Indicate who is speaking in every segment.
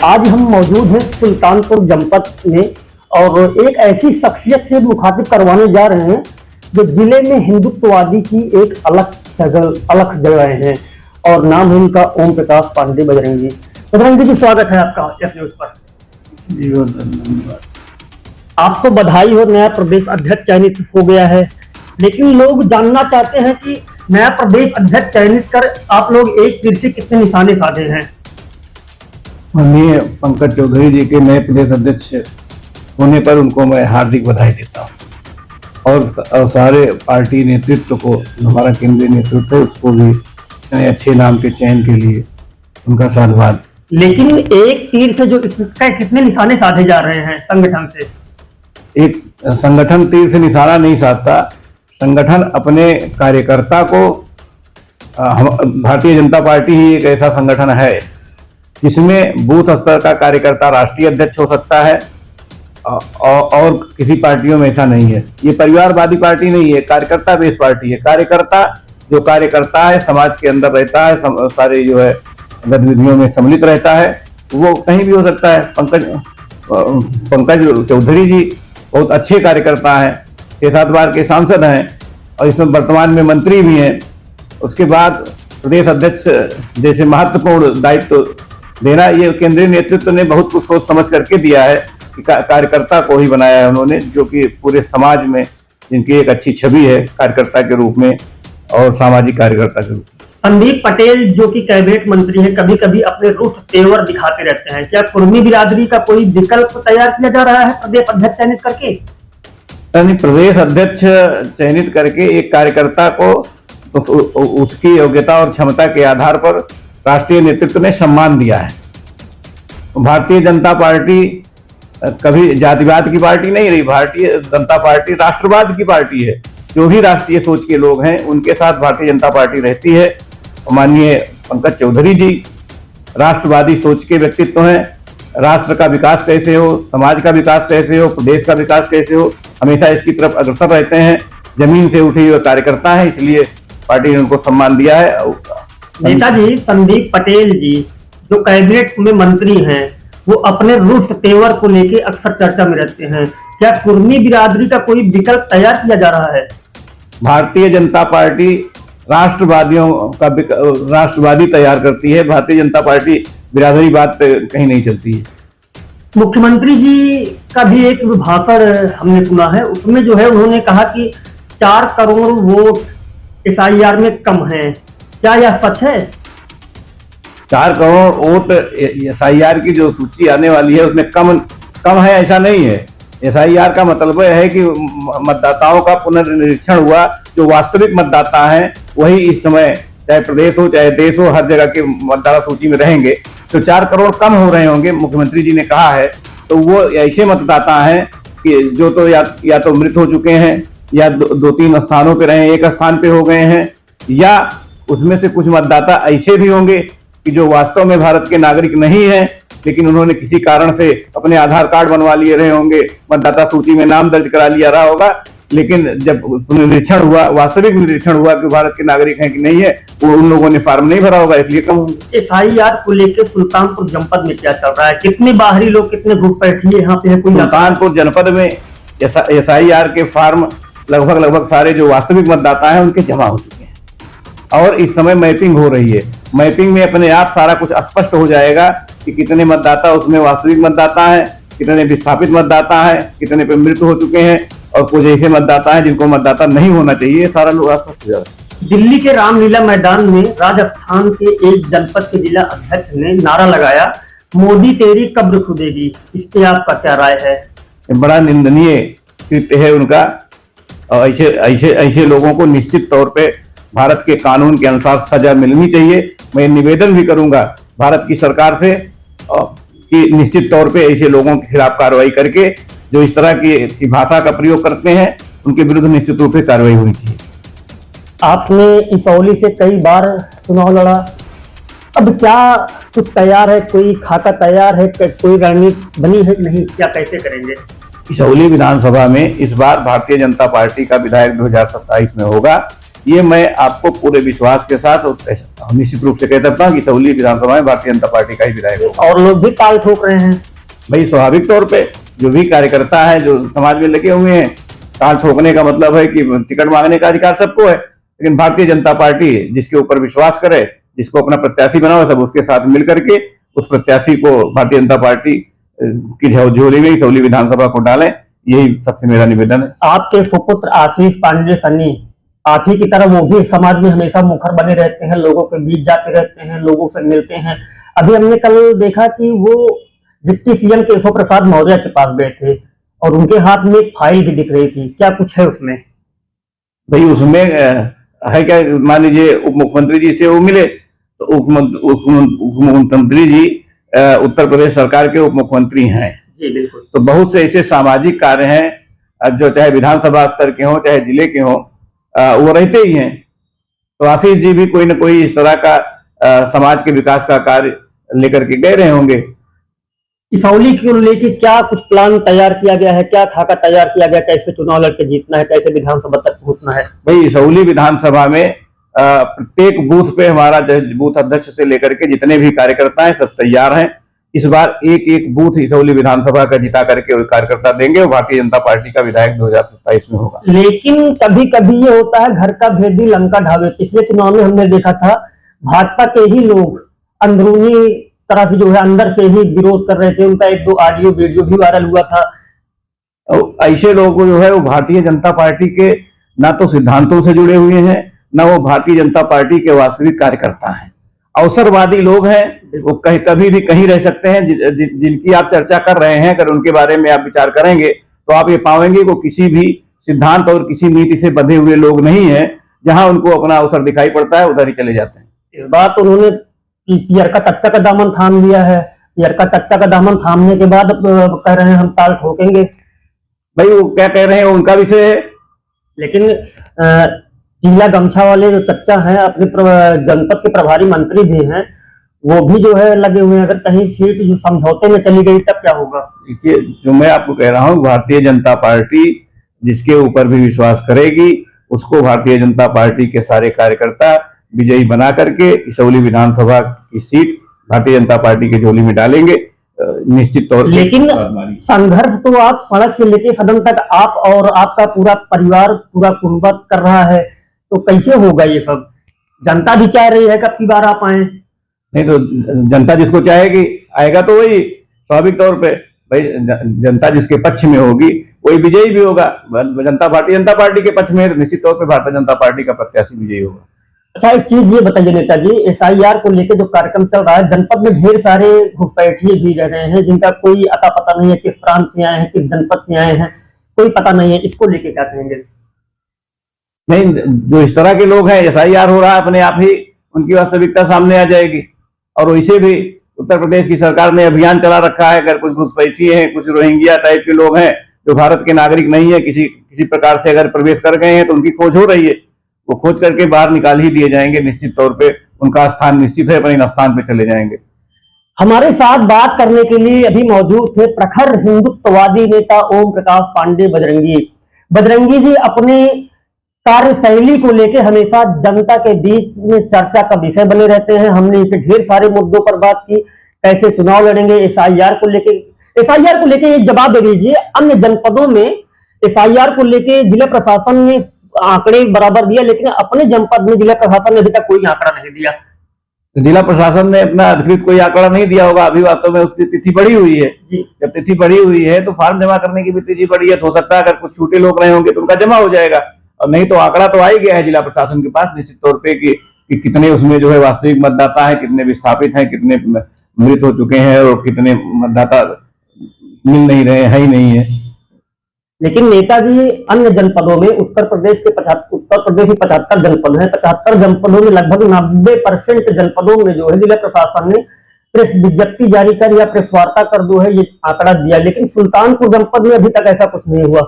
Speaker 1: आज हम मौजूद हैं सुल्तानपुर जनपद में और एक ऐसी शख्सियत से मुखातिब करवाने जा रहे हैं जो जिले में हिंदुत्ववादी की एक अलग जगह है और नाम है उनका ओम प्रकाश पांडे बजरंगी। बजरंगी जी, स्वागत है आपका एस न्यूज पर।
Speaker 2: जी बहुत धन्यवाद।
Speaker 1: आपको बधाई हो, नया प्रदेश अध्यक्ष चयनित हो गया है, लेकिन लोग जानना चाहते हैं कि नया प्रदेश अध्यक्ष चयनित कर आप लोग एक तीर से कितने निशाने साधे हैं।
Speaker 2: माननीय पंकज चौधरी जी के नए प्रदेश अध्यक्ष होने पर उनको मैं हार्दिक बधाई देता हूँ और सारे पार्टी नेतृत्व को, हमारा केंद्रीय नेतृत्व है उसको भी अच्छे नाम के चयन के लिए उनका साधुवाद।
Speaker 1: लेकिन एक तीर से जो कितने निशाने साधे जा रहे हैं संगठन से?
Speaker 2: एक संगठन तीर से निशाना नहीं साधता। संगठन अपने कार्यकर्ता को, भारतीय जनता पार्टी ही एक ऐसा संगठन है जिसमें बूथ स्तर का कार्यकर्ता राष्ट्रीय अध्यक्ष हो सकता है और किसी पार्टियों में ऐसा नहीं है। ये परिवारवादी पार्टी नहीं है, कार्यकर्ता बेस्ड पार्टी है। कार्यकर्ता जो कार्यकर्ता है, समाज के अंदर रहता है, सारे जो है गतिविधियों में सम्मिलित रहता है, वो कहीं भी हो सकता है। पंकज चौधरी जी बहुत अच्छे कार्यकर्ता हैं, 6-7 बार के सांसद हैं और इसमें वर्तमान में मंत्री भी हैं। उसके बाद प्रदेश अध्यक्ष जैसे महत्वपूर्ण दायित्व देना, ये केंद्रीय नेतृत्व ने बहुत कुछ सोच समझ करके दिया है कि कार्यकर्ता को ही बनाया है उन्होंने, जो कि पूरे समाज में जिनकी एक अच्छी छवि है कार्यकर्ता के रूप में और सामाजिक कार्यकर्ता के रूप में।
Speaker 1: संदीप पटेल जो कि कैबिनेट मंत्री हैं, कभी कभी अपने रुख तेवर दिखाते रहते हैं। क्या कुर्मी बिरादरी का कोई विकल्प तैयार किया जा रहा है प्रदेश अध्यक्ष चयनित करके?
Speaker 2: यानी प्रदेश अध्यक्ष चयनित करके एक कार्यकर्ता को उसकी योग्यता और क्षमता के आधार पर राष्ट्रीय नेतृत्व ने सम्मान दिया है। भारतीय जनता पार्टी कभी जातिवाद की पार्टी नहीं रही। भारतीय जनता पार्टी राष्ट्रवाद की पार्टी है। जो भी राष्ट्रीय सोच के लोग हैं उनके साथ भारतीय जनता पार्टी रहती है। माननीय पंकज चौधरी जी राष्ट्रवादी सोच के व्यक्तित्व हैं। राष्ट्र का विकास कैसे हो, समाज का विकास कैसे हो, प्रदेश का विकास कैसे हो, हमेशा इसकी तरफ अग्रसर रहते हैं। जमीन से उठे हुए कार्यकर्ता है, इसलिए पार्टी ने उनको सम्मान दिया है।
Speaker 1: नेताजी संदीप पटेल जी जो कैबिनेट में मंत्री हैं, वो अपने रुख तेवर को लेके अक्सर चर्चा में रहते हैं। क्या कुर्मी बिरादरी का कोई विकल्प तैयार किया जा रहा है?
Speaker 2: भारतीय जनता पार्टी राष्ट्रवादियों का राष्ट्रवादी तैयार करती है। भारतीय जनता पार्टी बिरादरी बात पे कहीं नहीं चलती है।
Speaker 1: मुख्यमंत्री जी का भी एक भाषण हमने सुना है, उसमें जो है उन्होंने कहा कि 4 करोड़ वोट SIR में कम है। क्या यह सच है?
Speaker 2: 4 करोड़ वोट SIR की जो सूची आने वाली है उसमें कम है, ऐसा नहीं है। SIR का मतलब है कि मतदाताओं का पुनर्निरीक्षण हुआ। जो वास्तविक मतदाता हैं वही इस समय, चाहे प्रदेश हो चाहे देश हो, हर जगह के मतदाता सूची में रहेंगे। तो 4 करोड़ कम हो रहे होंगे, मुख्यमंत्री जी ने कहा है। तो वो ऐसे मतदाता हैं कि जो तो या तो मृत हो चुके हैं, या 2-3 स्थानों पे रहे, एक स्थान पे हो गए हैं, या उसमें से कुछ मतदाता ऐसे भी होंगे कि जो वास्तव में भारत के नागरिक नहीं हैं, लेकिन उन्होंने किसी कारण से अपने आधार कार्ड बनवा लिए रहे होंगे, मतदाता सूची में नाम दर्ज करा लिया रहा होगा, लेकिन जब निरीक्षण हुआ, वास्तविक निरीक्षण हुआ कि भारत के नागरिक हैं कि नहीं है, वो उन लोगों ने फॉर्म नहीं भरा होगा, इसलिए कम होंगे।
Speaker 1: SIR को लेकर सुल्तानपुर जनपद में क्या चल रहा है? कितने बाहरी लोग, कितने घुसपैठिए यहाँ पे है?
Speaker 2: सुल्तानपुर जनपद में SIR के फॉर्म लगभग सारे जो वास्तविक मतदाता हैं उनके जमा हो चुके हैं और इस समय मैपिंग हो रही है। मैपिंग में अपने आप सारा कुछ स्पष्ट हो जाएगा कि कितने मतदाता उसमें वास्तविक मतदाता हैं, कितने विस्थापित मतदाता हैं, कितने पे मृत्यु हो चुके हैं और कुछ ऐसे मतदाता हैं जिनको मतदाता नहीं होना चाहिए। सारा लोग स्पष्ट हो जाएगा।
Speaker 1: दिल्ली के रामलीला मैदान में राजस्थान के एक जनपद के जिला अध्यक्ष ने नारा लगाया, मोदी तेरी कब्र खुदेगी। इस पे आपका क्या राय है?
Speaker 2: बड़ा निंदनीय कृत्य है उनका। ऐसे लोगों को निश्चित तौर पे भारत के कानून के अनुसार सजा मिलनी चाहिए। मैं निवेदन भी करूंगा भारत की सरकार से कि निश्चित तौर पे ऐसे लोगों के खिलाफ कार्रवाई करके, जो इस तरह की भाषा का प्रयोग करते हैं, उनके विरुद्ध निश्चित रूप से कार्रवाई होनी चाहिए।
Speaker 1: आपने इसौली से कई बार चुनाव लड़ा, अब क्या कुछ तैयार है? कोई खाता तैयार है? कोई रणनीति बनी है कि नहीं? क्या कैसे करेंगे?
Speaker 2: इसौली विधानसभा में इस बार भारतीय जनता पार्टी का विधायक 2027 में होगा। ये मैं आपको पूरे विश्वास के साथ और निश्चित रूप से कह सकता हूँ कि सौली विधानसभा में भारतीय जनता पार्टी का ही विधायक होगा।
Speaker 1: और लोग भी ताल ठोक रहे हैं।
Speaker 2: भाई स्वाभाविक तौर पे जो भी कार्यकर्ता है, जो समाज में लगे हुए हैं, ताल ठोकने का मतलब है कि टिकट मांगने का अधिकार सबको है, लेकिन भारतीय जनता पार्टी जिसके ऊपर विश्वास करे, जिसको अपना प्रत्याशी बनाओ, सब उसके साथ मिल करके उस प्रत्याशी को भारतीय जनता पार्टी की झोली में सौली विधानसभा को डालें, यही सबसे मेरा निवेदन है।
Speaker 1: आपके सुपुत्र आशीष पांडे सन्नी आप ही की तरह वो भी समाज में हमेशा मुखर बने रहते हैं, लोगों के बीच जाते रहते हैं, लोगों से मिलते हैं। अभी हमने कल देखा कि वो डिप्टी सीएम केशव प्रसाद मौर्य के पास गए थे और उनके हाथ में एक फाइल भी दिख रही थी, क्या कुछ है उसमें?
Speaker 2: भाई उसमें है क्या, मान लीजिए उप मुख्यमंत्री जी से वो मिले तो उप मुख्यमंत्री जी उत्तर प्रदेश सरकार के उप मुख्यमंत्री हैं
Speaker 1: जी बिल्कुल।
Speaker 2: तो बहुत से ऐसे सामाजिक कार्य हैं जो चाहे विधानसभा स्तर के हों चाहे जिले के हों, वो रहते ही हैं। तो आशीष जी भी कोई ना कोई इस तरह का समाज के विकास का कार्य लेकर के गए रहे होंगे।
Speaker 1: इसौली को लेके क्या कुछ प्लान तैयार किया गया है, क्या खाका तैयार किया गया, कैसे चुनाव लड़के जीतना है, कैसे विधानसभा तक पहुंचना है?
Speaker 2: भाई इसौली विधानसभा में प्रत्येक बूथ पे हमारा बूथ अध्यक्ष से लेकर के जितने भी कार्यकर्ता हैं सब तैयार हैं। इस बार एक एक बूथ इसौली विधानसभा का जिता करके कार्यकर्ता देंगे और भारतीय जनता पार्टी का विधायक 2027 में होगा।
Speaker 1: लेकिन कभी कभी ये होता है घर का भेदी लंका ढाबे। पिछले चुनाव में हमने देखा था भाजपा के ही लोग अंदरूनी तरह से जो है अंदर से ही विरोध कर रहे थे, उनका एक दो ऑडियो वीडियो भी वायरल हुआ था।
Speaker 2: ऐसे लोग जो है वो भारतीय जनता पार्टी के ना तो सिद्धांतों से जुड़े हुए हैं, ना वो भारतीय जनता पार्टी के वास्तविक कार्यकर्ता हैं, अवसरवादी लोग हैं। वो कभी भी कहीं रह सकते हैं। जिनकी आप चर्चा कर रहे हैं, अगर उनके बारे में आप विचार करेंगे तो आप ये पाएंगे वो किसी भी सिद्धांत और किसी नीति से बंधे हुए लोग नहीं है। जहां उनको अपना अवसर दिखाई पड़ता है उधर ही चले जाते हैं।
Speaker 1: इस बात उन्होंने पियर का चच्चा का दामन थाम लिया है। पियर का चच्चा का दामन थामने के बाद कह रहे हैं हम ताल ठोकेंगे।
Speaker 2: भाई वो क्या कह रहे हैं उनका विषय है,
Speaker 1: लेकिन पीला गमछा वाले जो चच्चा हैं अपने जनपद के प्रभारी मंत्री भी हैं, वो भी जो है लगे हुए हैं। अगर कहीं सीट जो समझौते में चली गई तब क्या होगा? देखिए
Speaker 2: जो मैं आपको कह रहा हूँ, भारतीय जनता पार्टी जिसके ऊपर भी विश्वास करेगी उसको भारतीय जनता पार्टी के सारे कार्यकर्ता विजयी बना करके इसौली विधानसभा की सीट भारतीय जनता पार्टी की झोली में डालेंगे निश्चित तौर पर।
Speaker 1: लेकिन संघर्ष तो आप सड़क से लेके सदन तक आप और आपका पूरा परिवार पूरा कुटुंब कर रहा है, तो कैसे होगा ये सब? जनता भी चाह रही है कब की बार आप आए।
Speaker 2: नहीं तो जनता जिसको चाहेगी आएगा तो वही स्वाभाविक तौर पे। भाई जनता जिसके पक्ष में होगी वही विजयी भी होगा। जनता भारतीय जनता पार्टी के पक्ष में है तो निश्चित तौर पे भारतीय जनता पार्टी का प्रत्याशी विजयी होगा।
Speaker 1: अच्छा एक चीज ये बताइए नेताजी, SIR को लेकर जो कार्यक्रम चल रहा है, जनपद में ढेर सारे घुसपैठिए भी रह रहे हैं जिनका कोई अता पता नहीं है, किस प्रांत से आए हैं, किस जनपद से आए हैं, कोई पता नहीं है। इसको लेके क्या कहेंगे?
Speaker 2: नहीं, जो इस तरह के लोग हैं, SIR हो रहा है, अपने आप ही उनकी वास्तविकता सामने आ जाएगी। और वैसे भी उत्तर प्रदेश की सरकार ने अभियान चला रखा है। अगर कुछ घुसपैठिए हैं, कुछ रोहिंग्या टाइप के लोग हैं जो भारत के नागरिक नहीं है, किसी प्रकार से अगर प्रवेश कर गए हैं तो उनकी खोज हो रही है। वो खोज करके बाहर निकाल ही दिए जाएंगे। निश्चित तौर पे उनका स्थान निश्चित है, अपने स्थान पे चले जाएंगे।
Speaker 1: हमारे साथ बात करने के लिए अभी मौजूद थे प्रखर हिंदुत्ववादी नेता ओम प्रकाश पांडे बजरंगी। बजरंगी जी अपने कार्यशैली को लेकर हमेशा जनता के बीच में चर्चा का विषय बने रहते हैं। हमने इनसे ढेर सारे मुद्दों पर बात की, कैसे चुनाव लड़ेंगे, SIR को लेके ये जवाब दे दीजिए। अन्य जनपदों में SIR को लेके जिला प्रशासन ने आंकड़े बराबर दिया, लेकिन अपने जनपद में जिला प्रशासन ने अभी तक कोई आंकड़ा नहीं दिया।
Speaker 2: जिला प्रशासन ने अपना अधिकृत कोई आंकड़ा नहीं दिया होगा। अभी वास्तव में उसकी तिथि बढ़ी हुई है। जब तिथि बढ़ी हुई है तो फॉर्म जमा करने की भी तिथि बढ़ी है। तो हो सकता है अगर कुछ छूटे लोग रहे होंगे तो उनका जमा हो जाएगा, और नहीं तो आंकड़ा तो आ ही गया है जिला प्रशासन के पास निश्चित तौर पे कि कितने उसमें जो है वास्तविक मतदाता है, कितने विस्थापित हैं, कितने मृत हो चुके हैं और कितने मतदाता मिल नहीं रहे हैं, ही नहीं है।
Speaker 1: लेकिन नेताजी अन्य जनपदों में उत्तर प्रदेश की 75 जनपद हैं। 75 जनपदों में लगभग 90% जनपदों में जो है जिला प्रशासन ने प्रेस विज्ञप्ति जारी कर या प्रेस वार्ता कर जो है ये आंकड़ा दिया, लेकिन सुल्तानपुर जनपद में अभी तक ऐसा कुछ नहीं हुआ।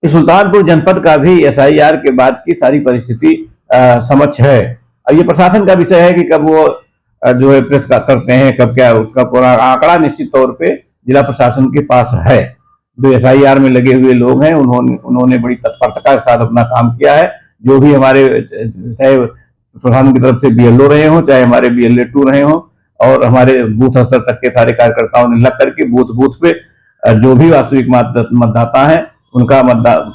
Speaker 2: सुल्तानपुर जनपद का भी SIR के बाद की सारी परिस्थिति समक्ष है। अब ये प्रशासन का विषय है कि कब वो जो है प्रेस का करते हैं, कब क्या उसका पूरा आंकड़ा निश्चित तौर पे जिला प्रशासन के पास है। जो SIR में लगे हुए लोग हैं उन्होंने बड़ी तत्परता के साथ अपना काम किया है। जो भी हमारे चाहे प्रशासन की तरफ से बीएलओ रहे हों, चाहे हमारे बीएलए 2 रहे हों, और हमारे बूथ स्तर तक के सारे कार्यकर्ताओं ने लग करके बूथ बूथ पे जो भी वास्तविक मतदाता है उनका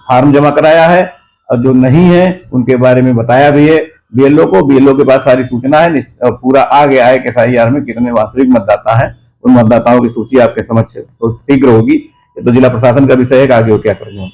Speaker 2: फार्म जमा कराया है, और जो नहीं है उनके बारे में बताया भी है बीएलओ को। बीएलओ के पास सारी सूचना है, पूरा आ गया है कि एसआईआर में कितने वास्तविक मतदाता है। उन मतदाताओं की सूची आपके समक्ष तो शीघ्र होगी। तो जिला प्रशासन का विषय है कि आगे क्या करेंगे।